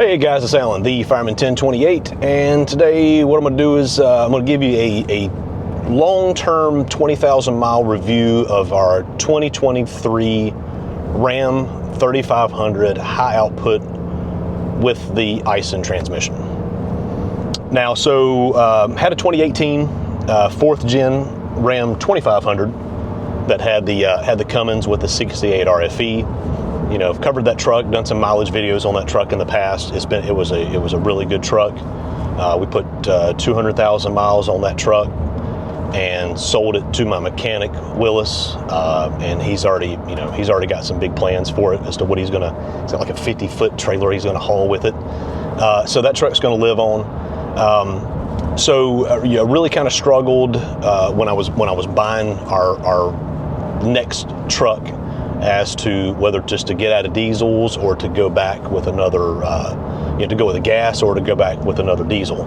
Hey guys, it's Alan, the Fireman 1028, and today what I'm going to do is I'm going to give you a long-term 20,000 mile review of our 2023 Ram 3500 high output with the Ison transmission. Now, had a 2018 4th gen Ram 2500 that had the Cummins with the 68 RFE. You know, I've covered that truck, done some mileage videos on that truck in the past. It was a really good truck. We put 200,000 miles on that truck and sold it to my mechanic Willis, and he's already got some big plans for it as to what he's got like a 50-foot trailer he's gonna haul with it. So that truck's gonna live on. Really kind of struggled when I was buying our next truck as to whether just to get out of diesels or to go back with another, to go with a gas or to go back with another diesel.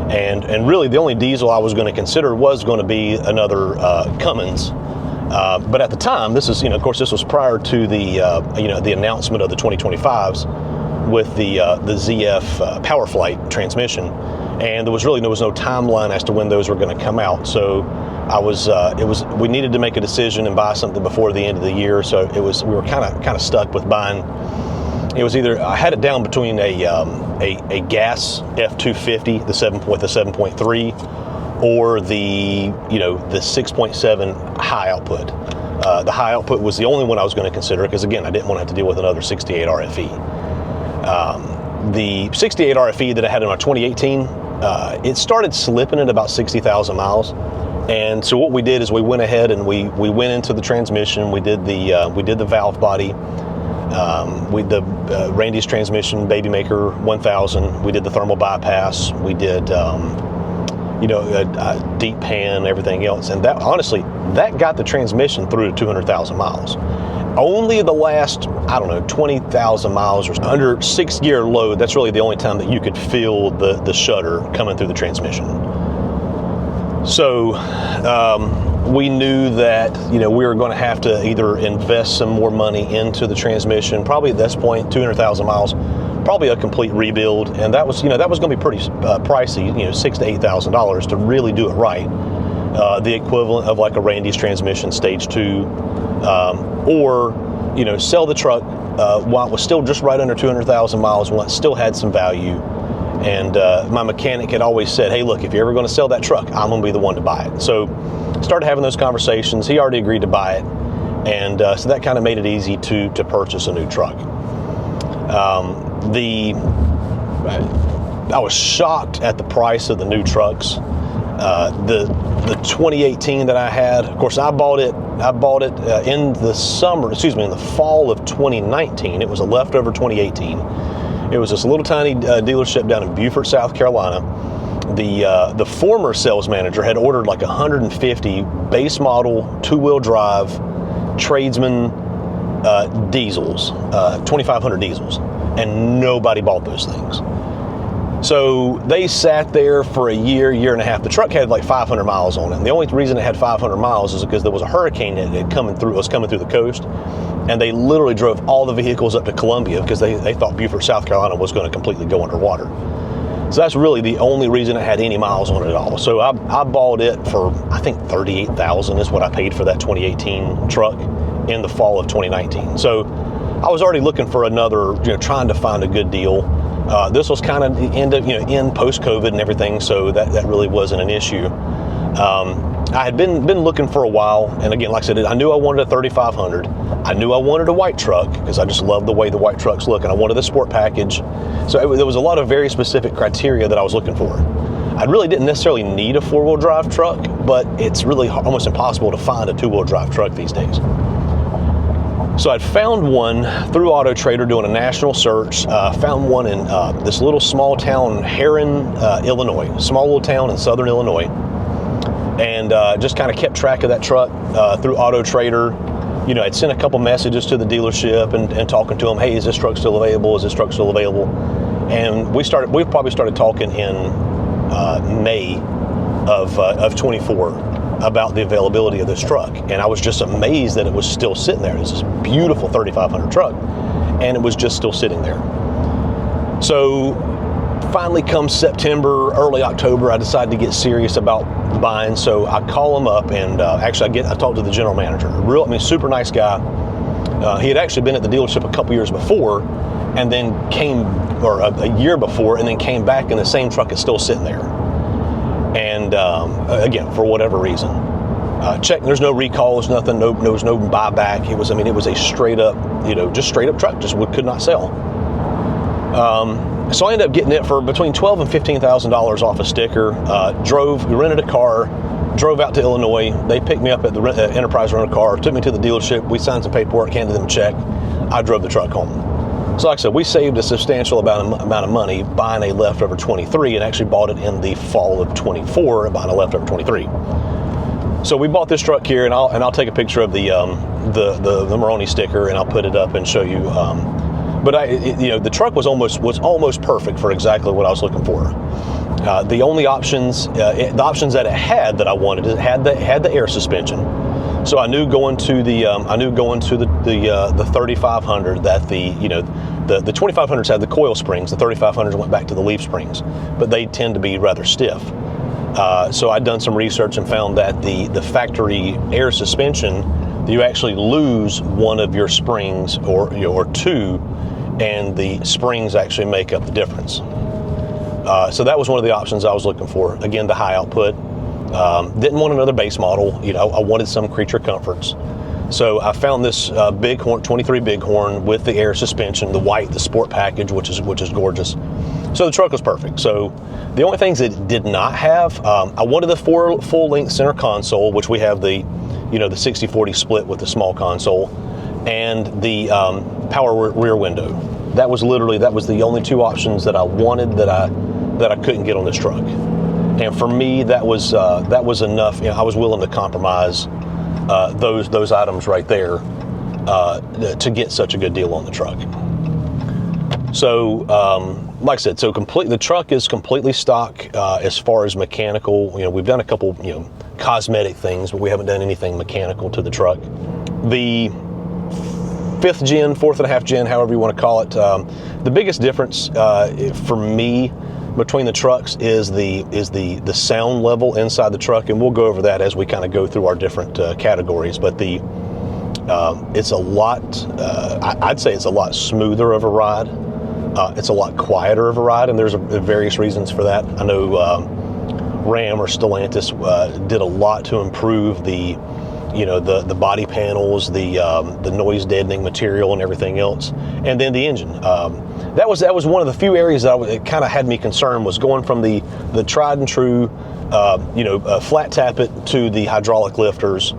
And really the only diesel I was going to consider was going to be another Cummins. But at the time, this is, of course, this was prior to the, the announcement of the 2025s with the ZF PowerFlight transmission. And there was no timeline as to when those were going to come out. So we needed to make a decision and buy something before the end of the year. So we were kind of stuck with buying. It was either, I had it down between a gas F250, the 7.3, or the 6.7 high output. The high output was the only one I was going to consider because, again, I didn't want to have to deal with another 68 RFE. The 68 RFE that I had in my 2018, it started slipping at about 60,000 miles. And so what we did is we went ahead and we went into the transmission. We did the valve body. The Randy's transmission Baby Maker 1000. We did the thermal bypass. We did a deep pan, everything else. And that, honestly, that got the transmission through to 200,000 miles. Only the last, 20,000 miles or under 6-gear load, that's really the only time that you could feel the shudder coming through the transmission. So we knew that, we were going to have to either invest some more money into the transmission, probably at this point, 200,000 miles, probably a complete rebuild. And that was going to be pretty pricey, $6,000 to $8,000 to really do it right. The equivalent of like a Randy's transmission stage 2, or sell the truck while it was still just right under 200,000 miles, while it still had some value. And my mechanic had always said, hey, look, if you're ever going to sell that truck, I'm going to be the one to buy it. So started having those conversations. He already agreed to buy it. And so that kind of made it easy to purchase a new truck. I was shocked at the price of the new trucks. The 2018 that I had, of course, I bought it in the fall of 2019. It was a leftover 2018. It was this little tiny dealership down in Beaufort, South Carolina. The former sales manager had ordered like 150 base model 2-wheel drive tradesman diesels, 2,500 diesels, and nobody bought those things. So they sat there for a year and a half. The truck had like 500 miles on it. And the only reason it had 500 miles is because there was a hurricane that was coming through the coast. And they literally drove all the vehicles up to Columbia because they thought Beaufort, South Carolina was going to completely go underwater. So that's really the only reason it had any miles on it at all. So I bought it for, I think, $38,000 is what I paid for that 2018 truck in the fall of 2019. So I was already looking for another, trying to find a good deal. This was kind of in post-COVID and everything, so that really wasn't an issue. I had been looking for a while, and again, like I said, I knew I wanted a 3500. I knew I wanted a white truck because I just love the way the white trucks look, and I wanted the sport package. So there was a lot of very specific criteria that I was looking for. I really didn't necessarily need a 4-wheel drive truck, but it's really almost impossible to find a 2-wheel drive truck these days. So I'd found one through Auto Trader doing a national search. Found one in this little small town, Herrin, Illinois, small little town in southern Illinois. And just kind of kept track of that truck through Auto Trader. I'd sent a couple messages to the dealership and talking to them, hey, is this truck still available? Is this truck still available? And we probably started talking in May of 24 about the availability of this truck. And I was just amazed that it was still sitting there. It was this beautiful 3500 truck, and it was just still sitting there. So finally comes September, early October, I decided to get serious about buying. So I call him up, and actually I talked to the general manager. Super nice guy. He had actually been at the dealership a couple years before, and then a year before, and then came back, and the same truck is still sitting there. And again, for whatever reason, check. There's no recalls, nothing. There was no buyback. It was a straight up, just straight up truck. Just could not sell. So I ended up getting it for between $12,000 and $15,000 off a sticker. We rented a car, drove out to Illinois. They picked me up at the Enterprise rental car, took me to the dealership. We signed some paperwork, handed them a check. I drove the truck home. So like I said, we saved a substantial amount of money buying a leftover 23, and actually bought it in the fall of 24, buying a leftover 23. So we bought this truck here, and I'll take a picture of the Moroni sticker, and I'll put it up and show you. But the truck was almost perfect for exactly what I was looking for. The only options, the options that it had that I wanted, it had the air suspension. So I knew going to the 3500 that the 2500s had the coil springs. The 3500s went back to the leaf springs, but they tend to be rather stiff. So I'd done some research and found that the factory air suspension, you actually lose one of your springs or two, and the springs actually make up the difference. So that was one of the options I was looking for. Again, the high output. Didn't want another base model. I wanted some creature comforts. So I found this Bighorn 23 Bighorn with the air suspension, the sport package, which is gorgeous. So the truck was perfect. So the only things it did not have, I wanted the full length center console, which we have the 60/40 split with the small console, and the power rear window. That was the only two options that I wanted that I couldn't get on this truck. And for me, that was enough. I was willing to compromise those items right there to get such a good deal on the truck. So, like I said, the truck is completely stock as far as mechanical. We've done a couple cosmetic things, but we haven't done anything mechanical to the truck. The 5th gen, 4.5 gen, however you want to call it. The biggest difference for me between the trucks is the sound level inside the truck, and we'll go over that as we kind of go through our different categories. But it's a lot. I'd say it's a lot smoother of a ride. It's a lot quieter of a ride, and there's various reasons for that. I know Ram or Stellantis did a lot to improve the body panels, the noise deadening material, and everything else, and then the engine. That was one of the few areas that it kind of had me concerned, was going from the tried and true, flat tappet to the hydraulic lifters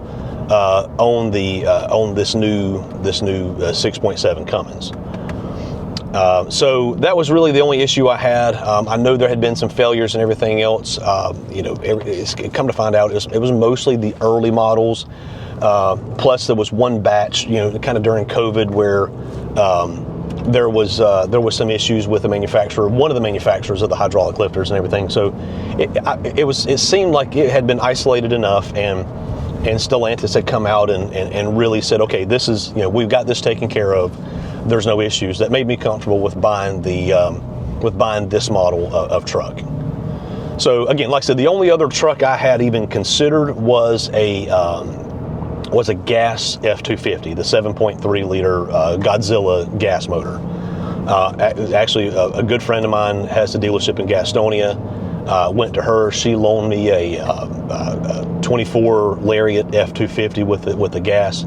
on this new 6.7 Cummins. So that was really the only issue I had. I know there had been some failures and everything else. Come to find out, it was mostly the early models. Plus, there was one batch, kind of during COVID, where there was some issues with the manufacturer, one of the manufacturers of the hydraulic lifters and everything. So it seemed like it had been isolated enough, and Stellantis had come out and really said, okay, this is, we've got this taken care of. There's no issues. That made me comfortable with buying this model of truck. So again, like I said, the only other truck I had even considered was a gas F-250, the 7.3 liter Godzilla gas motor. Actually, a good friend of mine has a dealership in Gastonia. Went to her. She loaned me a 24 Lariat F-250 with the gas.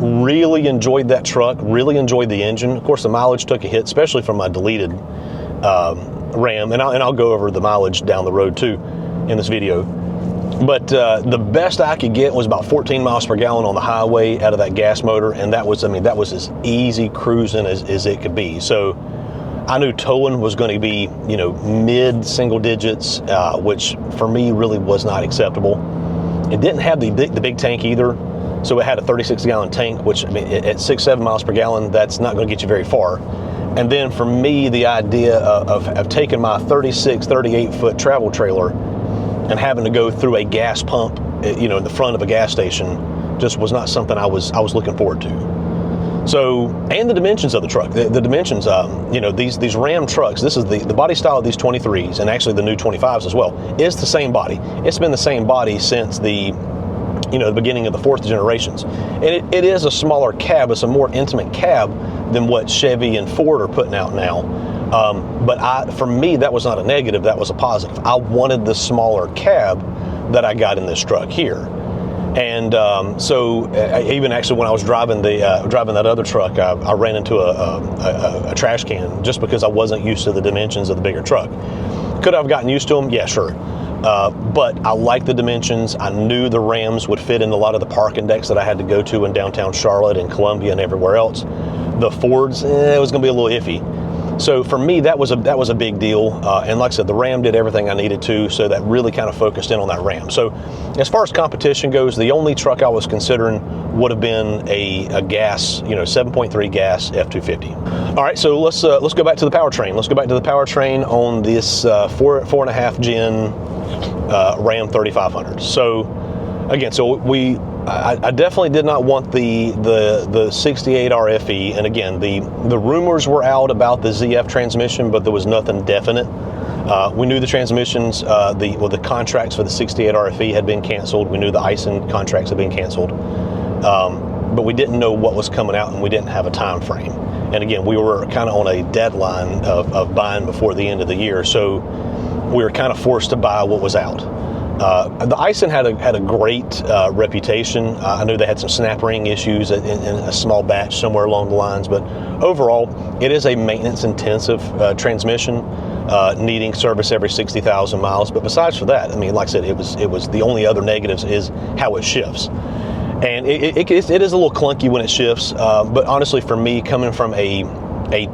Really enjoyed that truck, really enjoyed the engine. Of course, the mileage took a hit, especially from my deleted Ram, and I'll go over the mileage down the road too in this video. But the best I could get was about 14 miles per gallon on the highway out of that gas motor, and that was as easy cruising as it could be. So I knew towing was going to be, mid single digits, which for me really was not acceptable. It didn't have the big tank either. So it had a 36-gallon tank, which at 6-7 miles per gallon, that's not going to get you very far. And then for me, the idea of taking my 36, 38-foot travel trailer and having to go through a gas pump, in the front of a gas station, just was not something I was looking forward to. So, and the dimensions of the truck, the dimensions, you know, these Ram trucks, this is the body style of these 23s, and actually the new 25s as well, is the same body. It's been the same body since the beginning of the fourth generations. And it is a smaller cab. It's a more intimate cab than what Chevy and Ford are putting out now. But for me, that was not a negative, that was a positive. I wanted the smaller cab that I got in this truck here. And so even actually when I was driving that other truck, I ran into a trash can just because I wasn't used to the dimensions of the bigger truck. Could I have gotten used to them? Yeah, sure. But I like the dimensions. I knew the Rams would fit in a lot of the parking decks that I had to go to in downtown Charlotte and Columbia and everywhere else. The Fords, it was going to be a little iffy. So for me, that was a big deal. And like I said, the Ram did everything I needed to, so that really kind of focused in on that Ram. So as far as competition goes, the only truck I was considering would have been a gas, 7.3 gas F-250. All right, so let's go back to the powertrain. Let's go back to the powertrain on this 4.5 gen Ram 3500. So again, I definitely did not want the 68 RFE, and again, the rumors were out about the ZF transmission, but there was nothing definite. We knew the transmissions, the contracts for the 68 RFE had been canceled. We knew the Ison contracts had been canceled, but we didn't know what was coming out, and we didn't have a time frame. And again, we were kind of on a deadline of buying before the end of the year, so we were kind of forced to buy what was out. The Ison had a great reputation. I knew they had some snap ring issues in a small batch somewhere along the lines, but overall, it is a maintenance-intensive transmission, needing service every 60,000 miles. But besides for that, I mean, like I said, it was the only other negatives is how it shifts, and it is a little clunky when it shifts. But honestly, for me, coming from a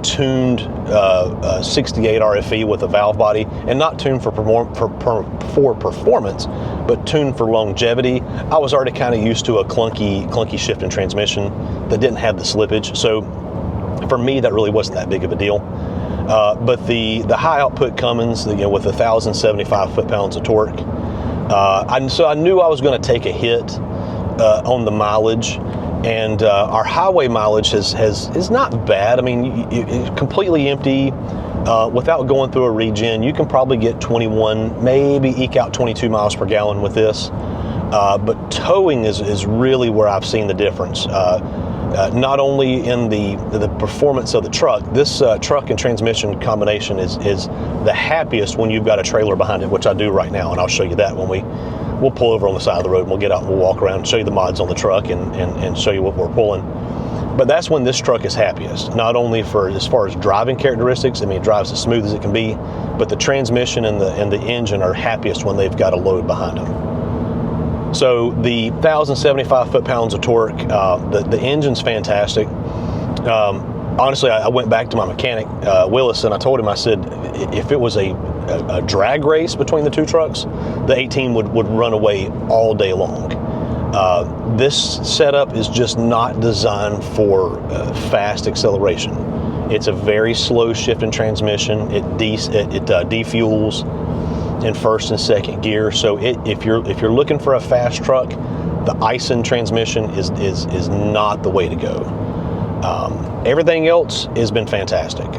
tuned 68 RFE with a valve body, and not tuned for performance, but tuned for longevity, I was already kind of used to a clunky shifting transmission that didn't have the slippage. So for me, that really wasn't that big of a deal. But the High Output Cummins, with 1,075 foot-pounds of torque, so I knew I was going to take a hit on the mileage. And our highway mileage is not bad. I mean, completely empty, without going through a regen, you can probably get 21, maybe eke out 22 miles per gallon with this. But towing is really where I've seen the difference. Not only in the performance of the truck, this truck and transmission combination is the happiest when you've got a trailer behind it, which I do right now, and I'll show you that when we'll pull over on the side of the road, and we'll get out and we'll walk around and show you the mods on the truck and show you what we're pulling. But that's when this truck is happiest, not only as far as driving characteristics. I mean, it drives as smooth as it can be, but the transmission and the engine are happiest when they've got a load behind them. So the 1,075 foot-pounds of torque, the engine's fantastic. Honestly, I went back to my mechanic, Willis, and I told him, I said, if it was a drag race between the two trucks, the 18 would run away all day long. This setup is just not designed for fast acceleration. It's a very slow shifting transmission. It defuels in first and second gear. So if you're looking for a fast truck, the Ison transmission is not the way to go. Everything else has been fantastic.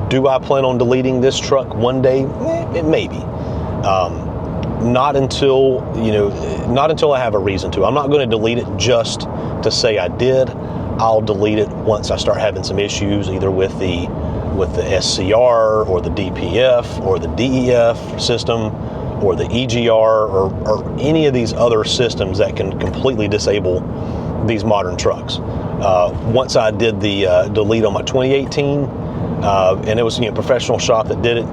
Do I plan on deleting this truck one day? Maybe. Not until I have a reason to. I'm not going to delete it just to say I did. I'll delete it once I start having some issues, either with the SCR or the DPF or the DEF system or the EGR or any of these other systems that can completely disable these modern trucks. Once I did the delete on my 2018, and it was professional shop that did it.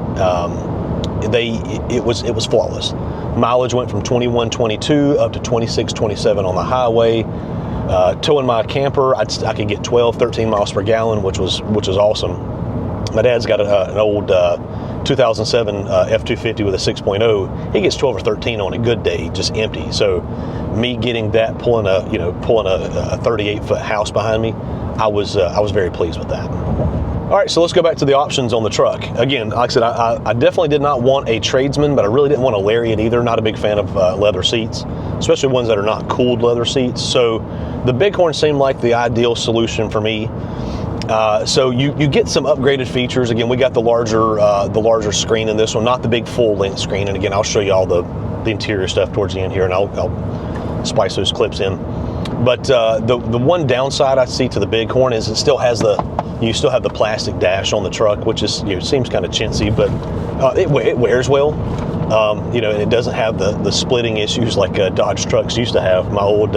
It was flawless. Mileage went from 21-22 up to 26-27 on the highway. Towing my camper, I could get 12-13 miles per gallon, which was awesome. My dad's got an old 2007 F-250 with a 6.0. He gets 12 or 13 on a good day, just empty. So me getting that, pulling a 38-foot house behind me, I was very pleased with that. All right, so let's go back to the options on the truck. Again, like I said, I definitely did not want a tradesman, but I really didn't want a Lariat either. Not a big fan of leather seats, especially ones that are not cooled leather seats. So the Bighorn seemed like the ideal solution for me. So you get some upgraded features. Again, we got the larger screen in this one, not the big full-length screen. And again, I'll show you all the interior stuff towards the end here, and I'll splice those clips in. But the one downside I see to the Bighorn is it still has you still have the plastic dash on the truck, which is seems kind of chintzy, but it wears well. And it doesn't have the splitting issues like Dodge trucks used to have. My old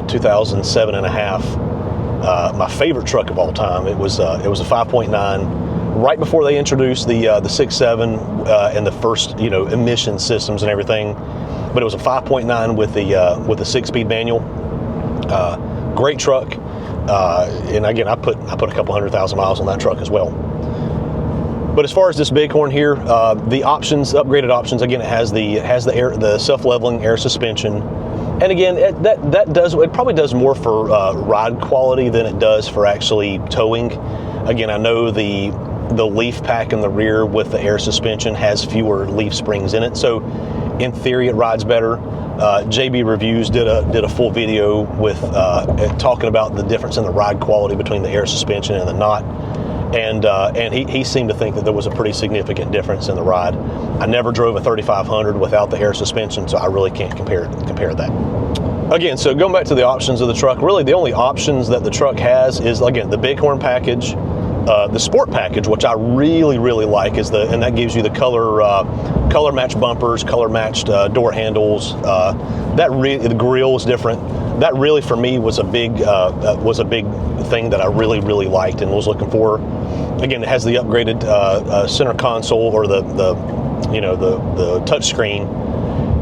2007 and a half, my favorite truck of all time. It was a 5.9. Right before they introduced the 6.7 and the first emission systems and everything, but it was a 5.9 with the 6-speed manual. Great truck. And again, I put a couple 100,000 miles on that truck as well. But as far as this Bighorn here, the options, upgraded options, again, it has the self-leveling air suspension, and again, it probably does more for ride quality than it does for actually towing. Again, I know the leaf pack in the rear with the air suspension has fewer leaf springs in it, so in theory it rides better. JB Reviews did a full video with talking about the difference in the ride quality between the air suspension and the not, and he seemed to think that there was a pretty significant difference in the ride. I never drove a 3500 without the air suspension, so I really can't compare that. Again, so going back to the options of the truck, really the only options that the truck has is, again, the Bighorn package. The Sport package, which I really like, and that gives you the color matched bumpers, color matched door handles. The grille is different. That really for me was a big thing that I really liked and was looking for. Again, it has the upgraded center console, or the touch screen,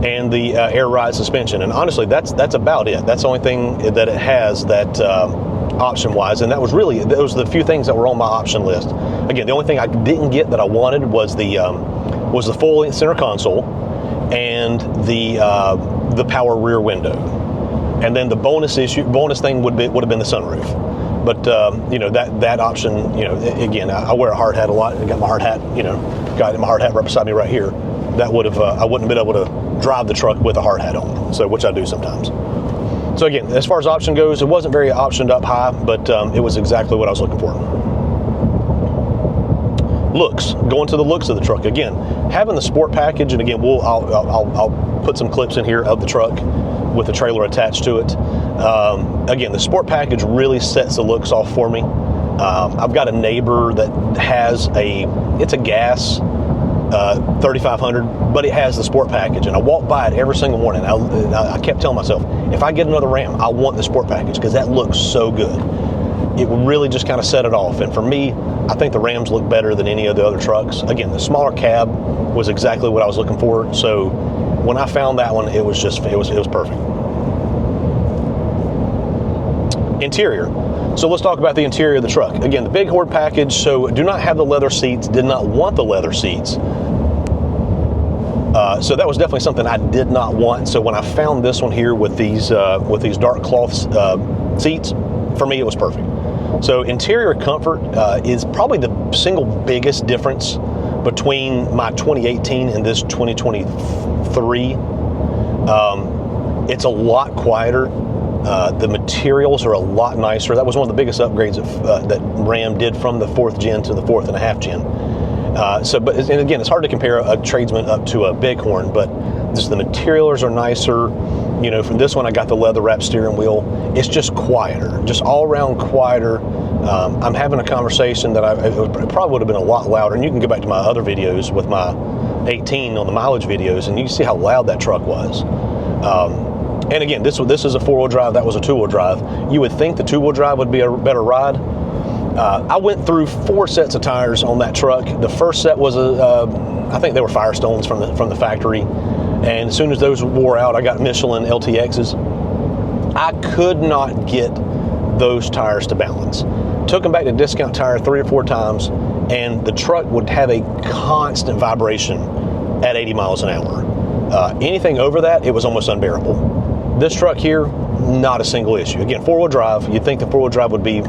and the air ride suspension. And honestly, that's about it. That's the only thing that it has that. Option-wise, and that was the few things that were on my option list. Again, the only thing I didn't get that I wanted was the full center console and the power rear window, and then the bonus thing would have been the sunroof. But that option, again, I wear a hard hat a lot. I got my hard hat, got my hard hat right beside me right here. That would have I wouldn't have been able to drive the truck with a hard hat on, so which I do sometimes. So again, as far as option goes, it wasn't very optioned up high, but it was exactly what I was looking for. Looks, going to the looks of the truck. Again, having the Sport package, and again, I'll put some clips in here of the truck with the trailer attached to it. Again, the Sport package really sets the looks off for me. I've got a neighbor that has it's a gas 3500, but it has the Sport package, and I walk by it every single morning. I kept telling myself, if I get another Ram, I want the Sport package because that looks so good. It really just kind of set it off. And for me, I think the Rams look better than any of the other trucks. Again, the smaller cab was exactly what I was looking for. So when I found that one, it was perfect. Interior. So let's talk about the interior of the truck. Again, the Bighorn package, so do not have the leather seats, did not want the leather seats. So that was definitely something I did not want. So when I found this one here with these dark cloth seats, for me it was perfect. So interior comfort is probably the single biggest difference between my 2018 and this 2023. It's a lot quieter. The materials are a lot nicer. That was one of the biggest upgrades that Ram did from the 4th gen to the 4.5 gen. And again, it's hard to compare a tradesman up to a Bighorn, but just the materials are nicer. From this one, I got the leather wrap steering wheel. It's just quieter, just all around quieter. I'm having a conversation that it probably would have been a lot louder. And you can go back to my other videos with my 18 on the mileage videos, and you can see how loud that truck was. And again, this is a 4-wheel drive. That was a 2-wheel drive. You would think the 2-wheel drive would be a better ride. I went through 4 sets of tires on that truck. The first set was I think they were Firestones from the factory. And as soon as those wore out, I got Michelin LTXs. I could not get those tires to balance. Took them back to Discount Tire 3 or 4 times, and the truck would have a constant vibration at 80 miles an hour. Anything over that, it was almost unbearable. This truck here, not a single issue. Again, 4-wheel drive. You'd think the 4-wheel drive would be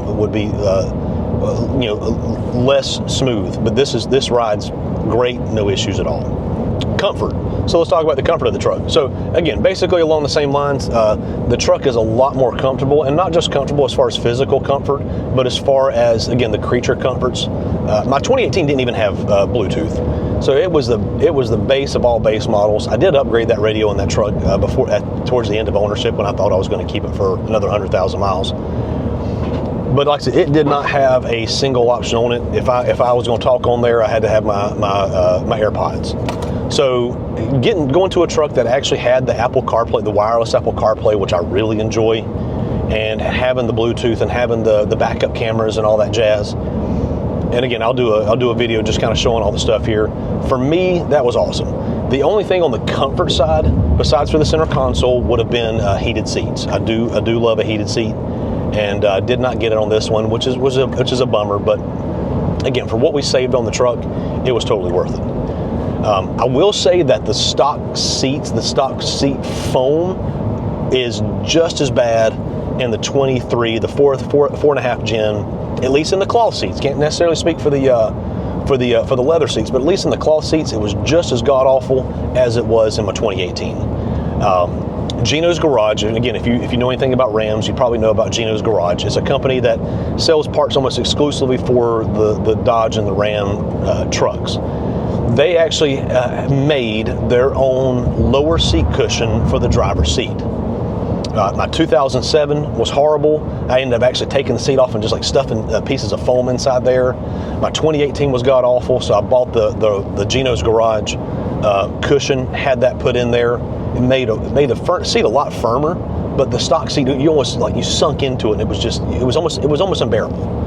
less smooth. But this ride's great, no issues at all. Comfort. So let's talk about the comfort of the truck. So again, basically along the same lines, the truck is a lot more comfortable, and not just comfortable as far as physical comfort, but as far as, again, the creature comforts. My 2018 didn't even have Bluetooth, so it was the base of all base models. I did upgrade that radio in that truck towards the end of ownership, when I thought I was going to keep it for another 100,000 miles. But like I said, it did not have a single option on it. If I was going to talk on there, I had to have my AirPods. So going to a truck that actually had the Apple CarPlay, the wireless Apple CarPlay, which I really enjoy, and having the Bluetooth and having the backup cameras and all that jazz. And again, I'll do a video just kind of showing all the stuff here. For me, that was awesome. The only thing on the comfort side, besides for the center console, would have been heated seats. I do love a heated seat, and did not get it on this one, which is a bummer. But again, for what we saved on the truck, it was totally worth it. I will say that the stock seat foam is just as bad in the 23, the 4.5 gen, at least in the cloth seats. Can't necessarily speak for the leather seats, but at least in the cloth seats, it was just as god awful as it was in my 2018. Gino's Garage, and again, if you know anything about Rams, you probably know about Gino's Garage. It's a company that sells parts almost exclusively for the Dodge and the Ram trucks. They actually made their own lower seat cushion for the driver's seat. My 2007 was horrible. I ended up actually taking the seat off and just like stuffing pieces of foam inside there. My 2018 was god awful, so I bought the Gino's Garage cushion, had that put in there. It made the front seat a lot firmer, but the stock seat, you almost like you sunk into it, and it was almost unbearable.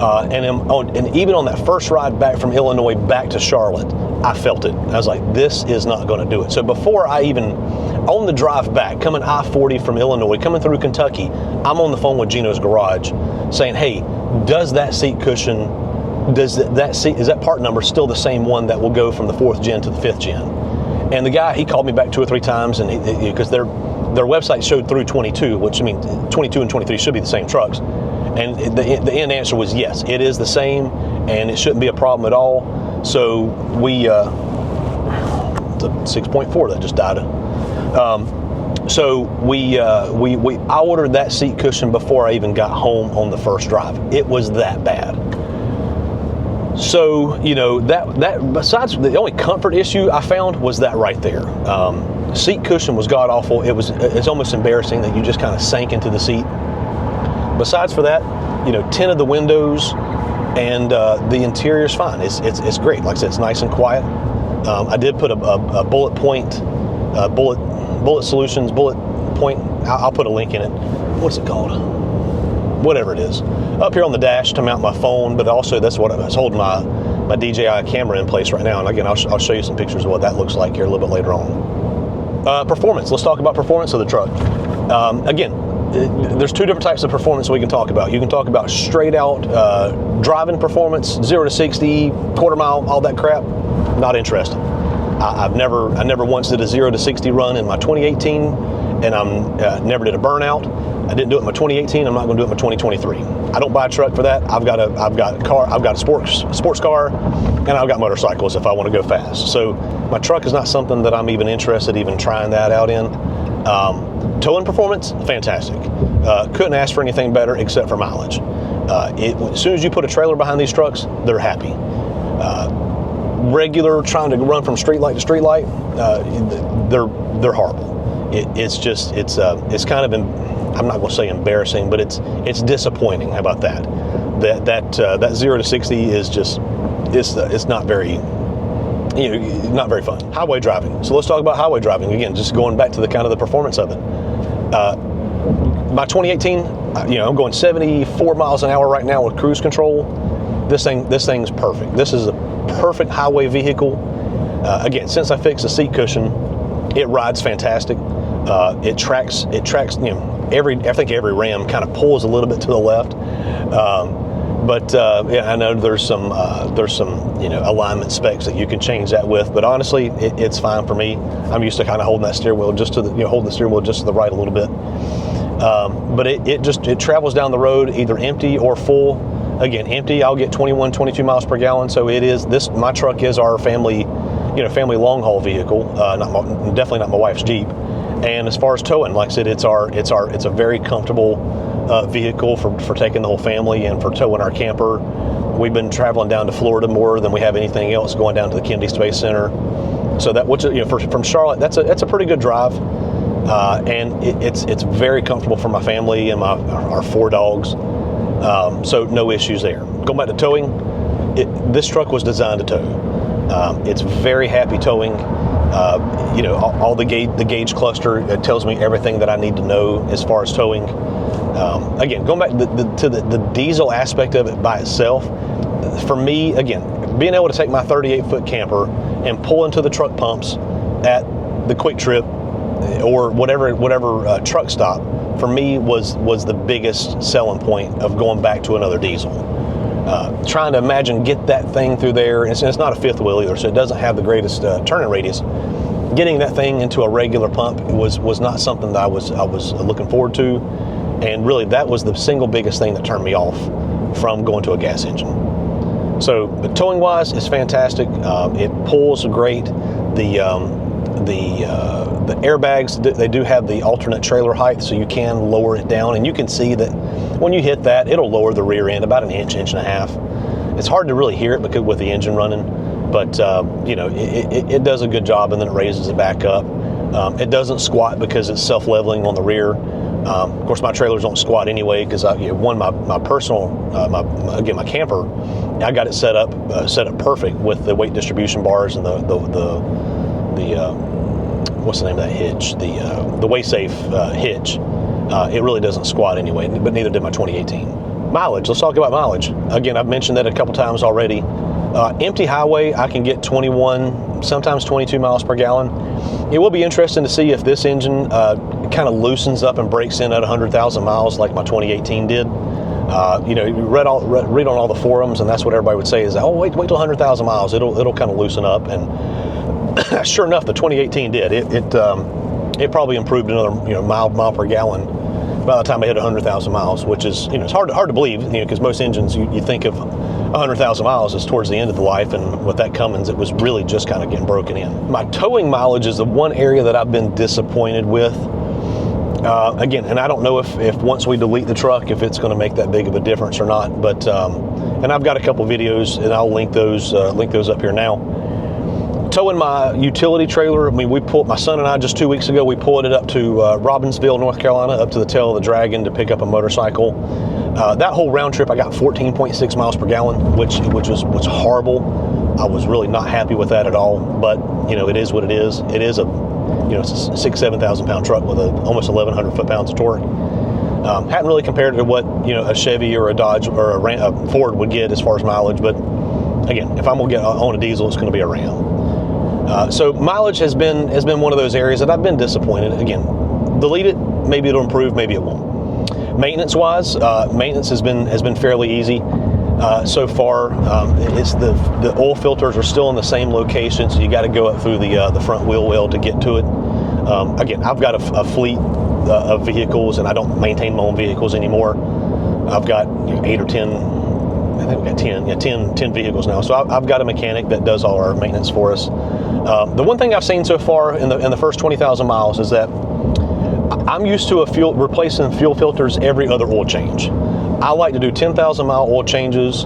And even on that first ride back from Illinois back to Charlotte, I felt it. I was like, this is not going to do it. So before I even, on the drive back, coming I-40 from Illinois, coming through Kentucky, I'm on the phone with Gino's Garage saying, hey, does that seat cushion, is that part number still the same one that will go from the 4th gen to the 5th gen? And the guy, he called me back 2 or 3 times, and because their website showed through 22, which I mean 22 and 23 should be the same trucks. And the end answer was yes, it is the same, and it shouldn't be a problem at all. So we, the 6.4 that just died. So I ordered that seat cushion before I even got home on the first drive. It was that bad. So that besides the only comfort issue I found was that right there. Seat cushion was god awful. It's almost embarrassing that you just kind of sank into the seat. Besides for that, tinted the windows, and the interior's fine. It's great. Like I said, it's nice and quiet. I did put a bullet point, bullet solutions, bullet point. I'll put a link in it. What's it called? Whatever it is. Up here on the dash to mount my phone, but also that's what I was holding my DJI camera in place right now. And again, I'll show you some pictures of what that looks like here a little bit later on. Performance. Let's talk about performance of the truck. Again, there's 2 different types of performance we can talk about. You can talk about straight out driving performance, 0 to 60, quarter mile, all that crap. Not interested. I never once did a 0 to 60 run in my 2018, and I never did a burnout. I didn't do it in my 2018. I'm not going to do it in my 2023. I don't buy a truck for that. I've got a sports car, and I've got motorcycles if I want to go fast. So my truck is not something that I'm even interested even trying that out in. Towing performance, fantastic. Couldn't ask for anything better except for mileage. As soon as you put a trailer behind these trucks, they're happy. Regular trying to run from street light to street light, they're horrible. It's kind of, I'm not going to say embarrassing, but it's disappointing. How about that? That 0 to 60 is just it's not very. Not very fun. Highway driving. So let's talk about highway driving again. Just going back to the kind of the performance of it. My 2018, I'm going 74 miles an hour right now with cruise control. This thing's perfect. This is a perfect highway vehicle. Again, since I fixed the seat cushion, it rides fantastic. It tracks. I think every Ram kind of pulls a little bit to the left. But I know there's some alignment specs that you can change that with, but honestly, it's fine for me. I'm used to kind of holding that steering wheel just to holding the steering wheel just to the right a little bit. But it travels down the road either empty or full. Again, empty, I'll get 21, 22 miles per gallon. So it is my truck is our family, family long haul vehicle. Definitely not my wife's Jeep. And as far as towing, like I said, it's a very comfortable vehicle for taking the whole family and for towing our camper. We've been traveling down to Florida more than we have anything else, going down to the Kennedy Space Center. So that, from Charlotte, that's a pretty good drive, and it's very comfortable for my family and our 4 dogs. So no issues there. Going back to towing, this truck was designed to tow. It's very happy towing. All the gauge cluster, it tells me everything that I need to know as far as towing. Again, going back to the diesel aspect of it by itself, for me, again, being able to take my 38-foot camper and pull into the truck pumps at the Quick Trip or whatever truck stop, for me was the biggest selling point of going back to another diesel. Trying to imagine get that thing through there, and it's not a fifth wheel either, so it doesn't have the greatest turning radius. Getting that thing into a regular pump was not something that I was looking forward to, and really that was the single biggest thing that turned me off from going to a gas engine. So, but towing wise, it's fantastic. It pulls great. The airbags, they do have the alternate trailer height, so you can lower it down, and you can see that when you hit that, it'll lower the rear end about an inch and a half. It's hard to really hear it because with the engine running, but it does a good job, and then it raises it back up. It doesn't squat because it's self-leveling on the rear. Of course, my trailers don't squat anyway because my personal, my camper, I got it set up perfect with the weight distribution bars and the what's the name of that hitch? The WaySafe hitch. It really doesn't squat anyway, but neither did my 2018. Mileage. Let's talk about mileage. Again, I've mentioned that a couple times already. Empty highway, I can get 21, sometimes 22 miles per gallon. It will be interesting to see if this engine kind of loosens up and breaks in at 100,000 miles like my 2018 did. You read on all the forums, and that's what everybody would say is, oh, wait till 100,000 miles, it'll kind of loosen up. And sure enough, the 2018 did. It probably improved another mile per gallon by the time I hit 100,000 miles, which is it's hard to believe because most engines you think of 100,000 miles is towards the end of the life, and with that Cummins, it was really just kind of getting broken in. My towing mileage is the one area that I've been disappointed with. Again, and I don't know if once we delete the truck, if it's going to make that big of a difference or not. But and I've got a couple videos, and I'll link those up here now. Towing my utility trailer, I mean, my son and I just 2 weeks ago, we pulled it up to Robbinsville, North Carolina, up to the tail of the Dragon to pick up a motorcycle. That whole round trip, I got 14.6 miles per gallon, which was horrible. I was really not happy with that at all. But it is what it is. It is it's a 7,000 pound truck with almost 1,100 foot-pounds of torque. Hadn't really compared it to what a Chevy or a Dodge or a Ford would get as far as mileage. But again, if I'm gonna get on a diesel, it's going to be a Ram. So mileage has been one of those areas that I've been disappointed. Again, delete it, maybe it'll improve, maybe it won't. Maintenance-wise, maintenance has been fairly easy so far. It's the oil filters are still in the same location, so you got to go up through the front wheel well to get to it. Again, I've got a fleet of vehicles, and I don't maintain my own vehicles anymore. I've got 8 or 10. I think we've got 10 vehicles now. So I've got a mechanic that does all our maintenance for us. The one thing I've seen so far in the first 20,000 miles is that I'm used to replacing fuel filters every other oil change. I like to do 10,000 mile oil changes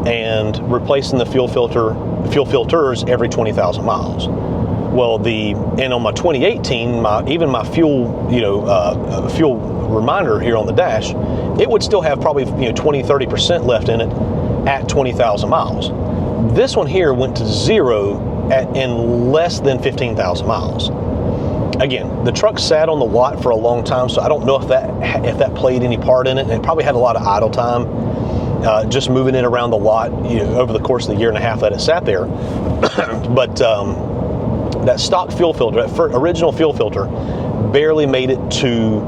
and replacing the fuel filters every 20,000 miles. Well, and on my 2018, my fuel reminder here on the dash, it would still have probably 20-30% left in it at 20,000 miles. This one here went to zero in less than 15,000 miles. Again, the truck sat on the lot for a long time, so I don't know if that played any part in it. And it probably had a lot of idle time, just moving it around the lot over the course of the year and a half that it sat there. But that stock fuel filter, that original fuel filter, barely made it to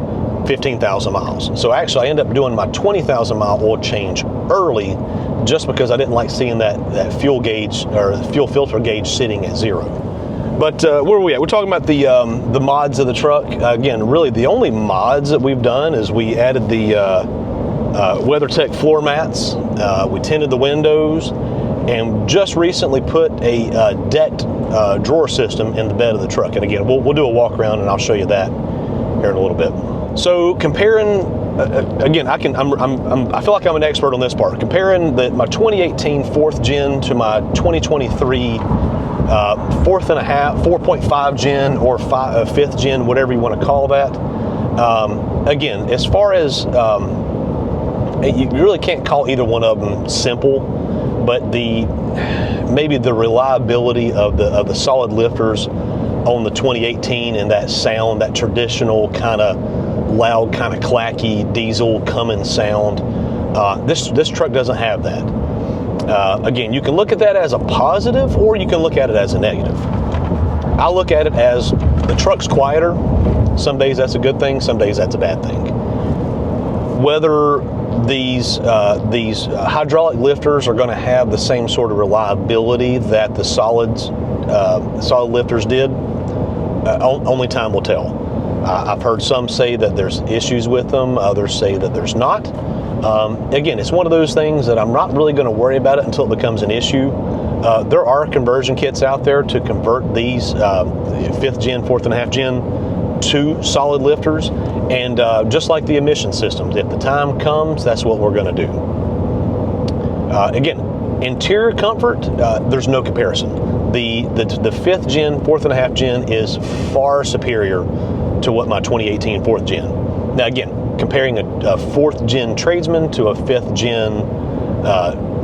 15,000 miles. So actually I ended up doing my 20,000 mile oil change early just because I didn't like seeing that fuel gauge or fuel filter gauge sitting at zero. But where are we at? We're talking about the mods of the truck. Again, really the only mods that we've done is we added the WeatherTech floor mats. We tinted the windows, and just recently put a decked drawer system in the bed of the truck. And again, we'll do a walk around, and I'll show you that here in a little bit. So comparing, again, I feel like I'm an expert on this part. Comparing my 2018 4th gen to my 2023 4.5 gen or 5th gen, whatever you want to call that. Again, as far as you really can't call either one of them simple, but maybe the reliability of the solid lifters on the 2018 and that sound, that traditional kind of loud, kind of clacky diesel Cummins sound, this truck doesn't have that. Again, you can look at that as a positive, or you can look at it as a negative. I look at it as the truck's quieter. Some days that's a good thing, some days that's a bad thing. Whether these hydraulic lifters are going to have the same sort of reliability that the solid lifters did, only time will tell. I've heard some say that there's issues with them, others say that there's not. Again, it's one of those things that I'm not really going to worry about it until it becomes an issue. There are conversion kits out there to convert these 5th gen, 4.5 gen to solid lifters, and just like the emission systems, if the time comes, that's what we're going to do. Again, interior comfort, there's no comparison. The 5th gen, 4.5 gen is far superior to what my 2018 4th gen. Now again, comparing a 4th gen Tradesman to a 5th gen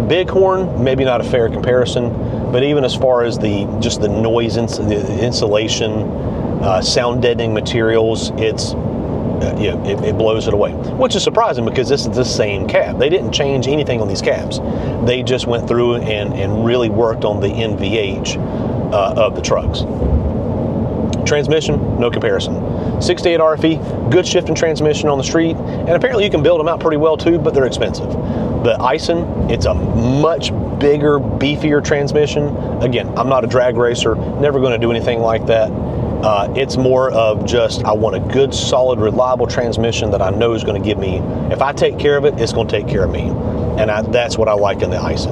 Bighorn, maybe not a fair comparison, but even as far as just the noise, the insulation, sound deadening materials, it blows it away, which is surprising because this is the same cab. They didn't change anything on these cabs. They just went through and really worked on the NVH of the trucks. Transmission, no comparison. 68 RFE, good shifting transmission on the street, and apparently you can build them out pretty well too, but they're expensive. The Ison, it's a much bigger, beefier transmission. Again, I'm not a drag racer, never going to do anything like that. It's more of just, I want a good, solid, reliable transmission that I know is going to give me, if I take care of it, it's going to take care of me. And that's what I like in the Ison.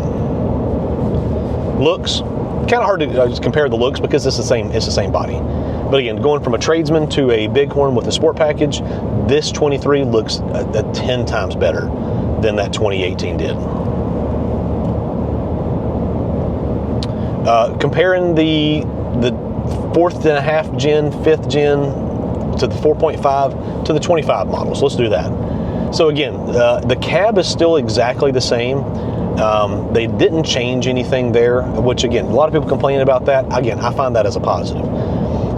Looks, kind of hard to compare the looks because it's the same body. But again, going from a Tradesman to a Bighorn with a sport package, this 23 looks 10 times better than that 2018 did. Comparing the 4.5 gen, 5th gen to the 4.5 to the 25 models. Let's do that. So again, the cab is still exactly the same. They didn't change anything there, which again, a lot of people complain about that. Again, I find that as a positive.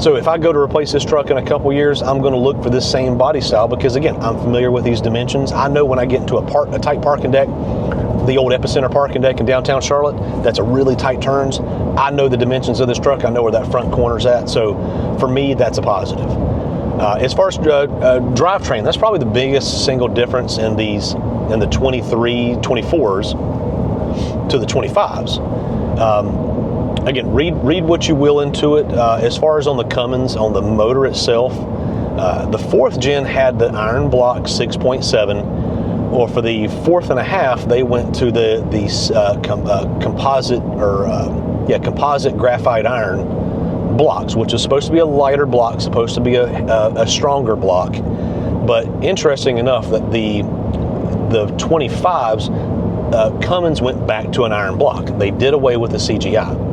So if I go to replace this truck in a couple years, I'm going to look for this same body style because again, I'm familiar with these dimensions. I know when I get into a tight parking deck, the old Epicenter parking deck in downtown Charlotte, that's a really tight turns. I know the dimensions of this truck. I know where that front corner's at. So for me, that's a positive. As far as drivetrain, that's probably the biggest single difference in the 23, 24s to the 25s. Again, read what you will into it. As far as on the Cummins, on the motor itself, the 4th gen had the iron block 6.7, or for the 4.5, they went to the composite graphite iron blocks, which is supposed to be a lighter block, supposed to be a stronger block. But interesting enough that the 25s, Cummins went back to an iron block. They did away with the CGI.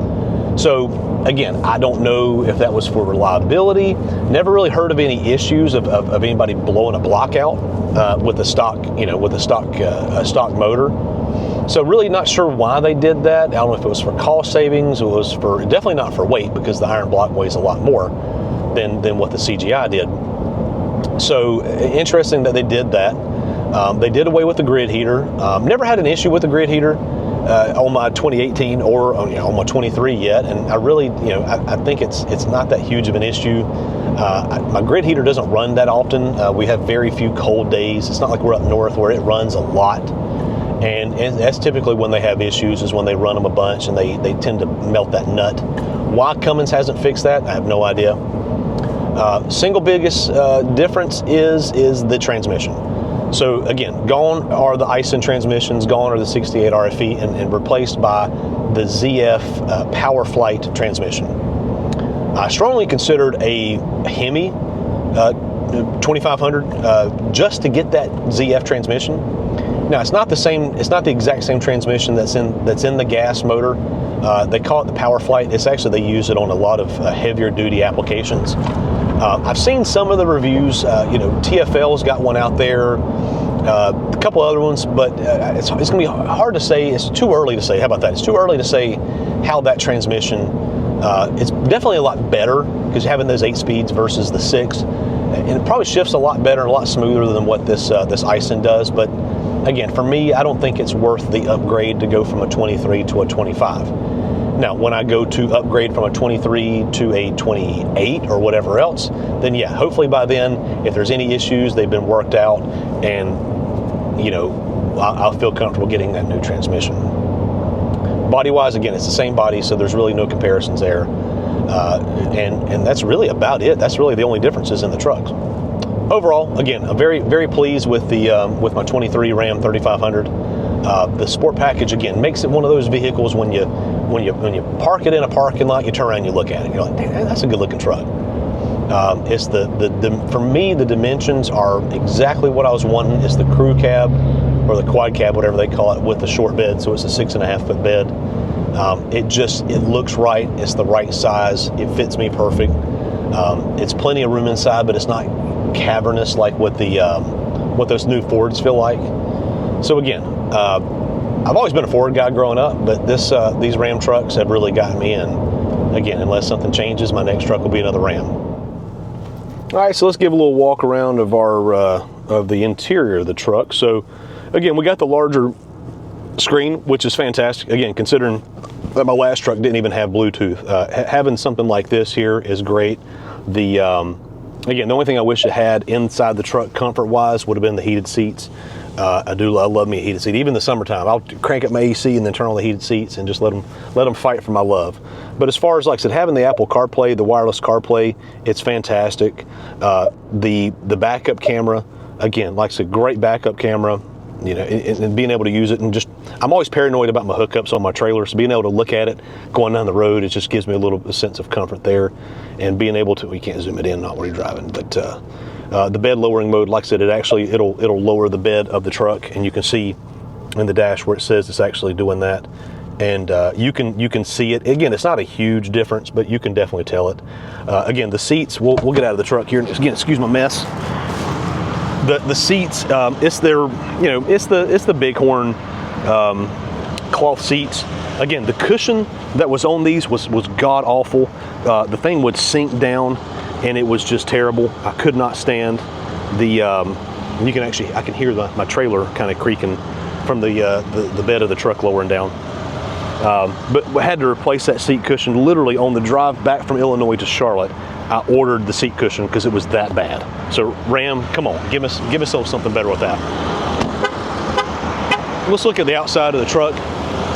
So again, I don't know if that was for reliability. Never really heard of any issues of anybody blowing a block out with a stock motor. So really not sure why they did that. I don't know if it was for cost savings. It was for definitely not for weight because the iron block weighs a lot more than what the CGI did. So interesting that they did that. They did away with the grid heater. Never had an issue with the grid heater on my 2018 or on my 23 yet, and I really, I think it's not that huge of an issue. My grid heater doesn't run that often. We have very few cold days. It's not like we're up north where it runs a lot, and that's typically when they have issues, is when they run them a bunch and they tend to melt that nut. Why Cummins hasn't fixed that, I have no idea. Single biggest difference is the transmission. So again, gone are the Aisin transmissions, gone are the 68 RFE, and replaced by the ZF PowerFlight transmission. I strongly considered a Hemi 2500 just to get that ZF transmission. Now it's not the same. It's not the exact same transmission that's in the gas motor. They call it the PowerFlight. It's actually, they use it on a lot of heavier duty applications. I've seen some of the reviews. TFL's got one out there, a couple other ones, but it's going to be hard to say. It's too early to say. How about that? It's too early to say how that transmission. It's definitely a lot better because you're having those 8 speeds versus the 6, and it probably shifts a lot better and a lot smoother than what this Aisin does. But again, for me, I don't think it's worth the upgrade to go from a 23 to a 25. Now, when I go to upgrade from a 23 to a 28 or whatever else, then yeah, hopefully by then, if there's any issues, they've been worked out, and I'll feel comfortable getting that new transmission. Body-wise, again, it's the same body, so there's really no comparisons there, and that's really about it. That's really the only differences in the trucks. Overall, again, I'm very, very pleased with with my 23 Ram 3500. The Sport Package, again, makes it one of those vehicles when you park it in a parking lot, you turn around and you look at it, you're like, damn, that's a good looking truck. It's for me, the dimensions are exactly what I was wanting. It's the crew cab or the quad cab, whatever they call it, with the short bed. So it's a 6.5 foot bed. It looks right. It's the right size. It fits me perfect. It's plenty of room inside, but it's not cavernous like what those new Fords feel like. So again, I've always been a Ford guy growing up, but these Ram trucks have really gotten me in. Again, unless something changes, my next truck will be another Ram. All right, so let's give a little walk around of of the interior of the truck. So again, we got the larger screen, which is fantastic. Again, considering that my last truck didn't even have Bluetooth, having something like this here is great. Again, the only thing I wish it had inside the truck comfort-wise would have been the heated seats. I love me a heated seat. Even in the summertime, I'll crank up my AC and then turn on the heated seats and just let them fight for my love. But as far as, like I said, having the Apple CarPlay, the wireless CarPlay, it's fantastic. The backup camera, again, like I said, great backup camera. And being able to use it, and just, I'm always paranoid about my hookups on my trailer, so being able to look at it going down the road, it just gives me a sense of comfort there. And being able to, we can't zoom it in, not where you're driving, but the bed lowering mode, like I said, it'll lower the bed of the truck, and you can see in the dash where it says it's actually doing that, and you can see it. Again, it's not a huge difference, but you can definitely tell it. Again, the seats, we'll get out of the truck here. Again, excuse my mess. The seats, it's the Bighorn cloth seats. Again, the cushion that was on these was god awful. The thing would sink down, and it was just terrible. I could not stand the. I can hear my trailer kind of creaking from the bed of the truck lowering down. But I had to replace that seat cushion literally on the drive back from Illinois to Charlotte. I ordered the seat cushion because it was that bad. So Ram, come on, give us something better with that. Let's look at the outside of the truck.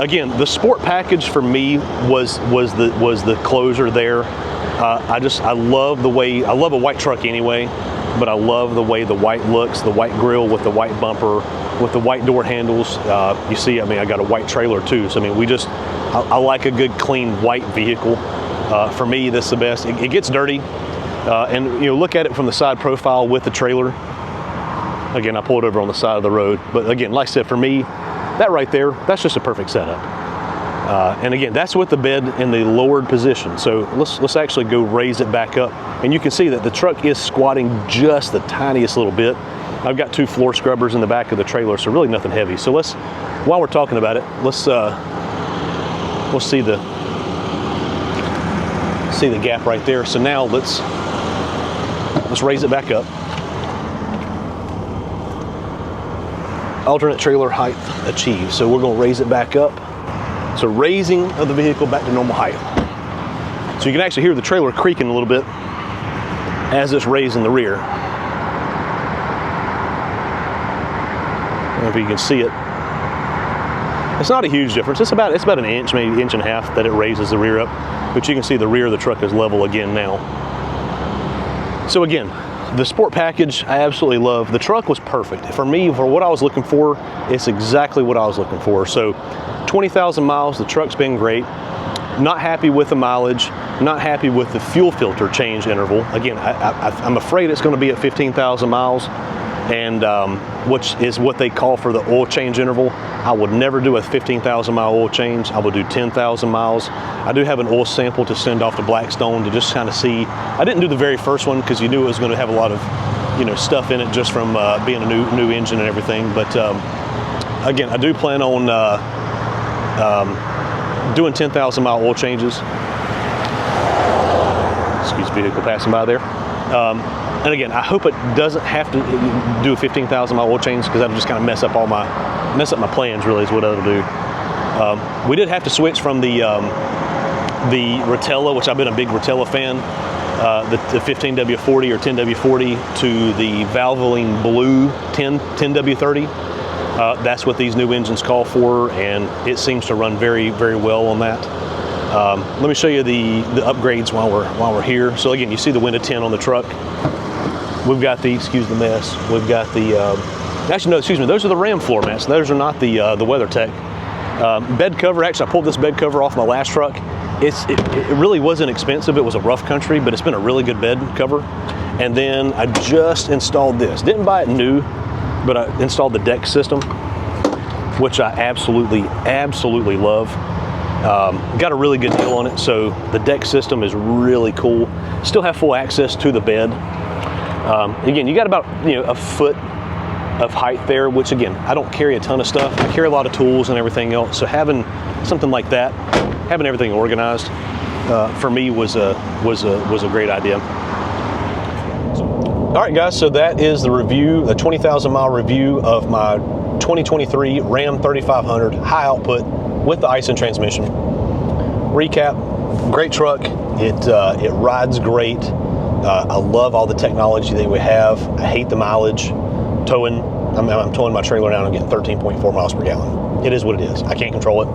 Again, the Sport Package for me was the closer there. I love the way, I love a white truck anyway, but I love the way the white looks, the white grille with the white bumper, with the white door handles. You see, I got a white trailer too. So I like a good clean white vehicle. For me, this is the best. It gets dirty, and look at it from the side profile with the trailer. Again, I pulled over on the side of the road, but again, like I said, for me, that right there, that's just a perfect setup. And again, that's with the bed in the lowered position. So let's actually go raise it back up, and you can see that the truck is squatting just the tiniest little bit. I've got 2 floor scrubbers in the back of the trailer, so really nothing heavy. So while we're talking about it, we'll see the gap right there. So now let's raise it back up. Alternate trailer height achieved. So we're going to raise it back up. So raising of the vehicle back to normal height. So you can actually hear the trailer creaking a little bit as it's raising the rear. I don't know if you can see it. It's not a huge difference. It's about an inch, maybe inch and a half that it raises the rear up. But you can see the rear of the truck is level again now. So again, The sport package, I absolutely love. The truck was perfect. For me, for what I was looking for, it's exactly what I was looking for. So 20,000 miles, the truck's been great. Not happy with the mileage, not happy with the fuel filter change interval. Again, I'm afraid it's going to be at 15,000 miles, and which is what they call for the oil change interval. I would never do a 15,000 mile oil change. I would do 10,000 miles. I do have an oil sample to send off to Blackstone to just kind of see. I didn't do the very first one because you knew it was going to have a lot of, stuff in it just from being a new engine and everything. But again, I do plan on doing 10,000 mile oil changes. Excuse vehicle passing by there. And again, I hope it doesn't have to do a 15,000 mile oil change, because that'll just kind of mess up my plans, really, is what it'll do. We did have to switch from the Rotella, which I've been a big Rotella fan, the 15W40 or 10W40, to the Valvoline Blue 10W30. That's what these new engines call for, and it seems to run very, very well on that. Let me show you the upgrades while we're here. So again, you see the window tint on the truck. We've got the, excuse the mess, we've got the, actually no, excuse me, those are the Ram floor mats. Those are not the WeatherTech. Bed cover, actually I pulled this bed cover off my last truck. It really wasn't expensive. It was a rough country, but it's been a really good bed cover. And then I just installed this. Didn't buy it new, but I installed the deck system, which I absolutely love. Got a really good deal on it, so the deck system is really cool. Still have full access to the bed. Again, you got about a foot of height there, which again, I don't carry a ton of stuff. I carry a lot of tools and everything else, so having something like that, having everything organized, for me was a great idea. All right, guys, so that is the review, the 20,000 mile review of my 2023 Ram 3500 high output with the Aisin transmission. Recap: great truck. It rides great. I love all the technology that we have. I hate the mileage. Towing, I'm towing my trailer down and getting 13.4 miles per gallon. It is what it is. I can't control it.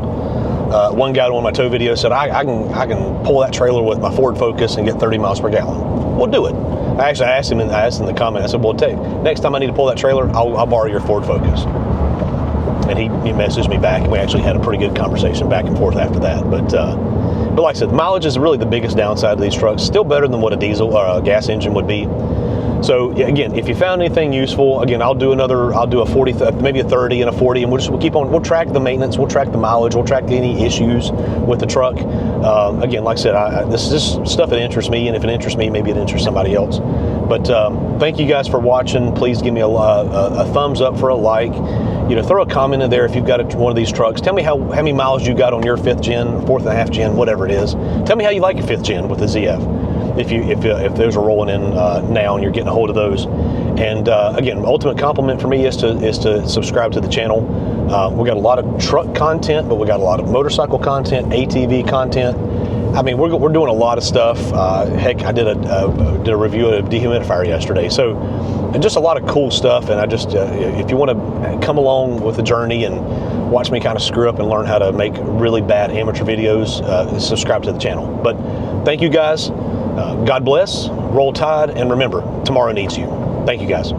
One guy on my tow video said I can pull that trailer with my Ford Focus and get 30 miles per gallon. Well, do it. I asked him in the comment. I said, well, next time I need to pull that trailer, I'll borrow your Ford Focus. And he messaged me back, and we actually had a pretty good conversation back and forth after that. But like I said, the mileage is really the biggest downside of these trucks. Still better than what a diesel or a gas engine would be. So again, if you found anything useful, again, I'll do a 40, maybe a 30 and a 40, and we'll track the maintenance, we'll track the mileage, we'll track any issues with the truck. Again, like I said, this is just stuff that interests me, and if it interests me, maybe it interests somebody else. But thank you guys for watching. Please give me a thumbs up for a like. Throw a comment in there if you've got one of these trucks. Tell me how many miles you got on your 5th gen, 4.5 gen, whatever it is. Tell me how you like your 5th gen with the ZF. If those are rolling in now and you're getting a hold of those. And again, ultimate compliment for me is to subscribe to the channel. We got a lot of truck content, but we got a lot of motorcycle content, ATV content. I mean, we're doing a lot of stuff. Heck, I did a review of a dehumidifier yesterday. So, and just a lot of cool stuff. And I just, if you want to come along with the journey and watch me kind of screw up and learn how to make really bad amateur videos, subscribe to the channel. But thank you guys. God bless, roll tide, and remember, tomorrow needs you. Thank you guys.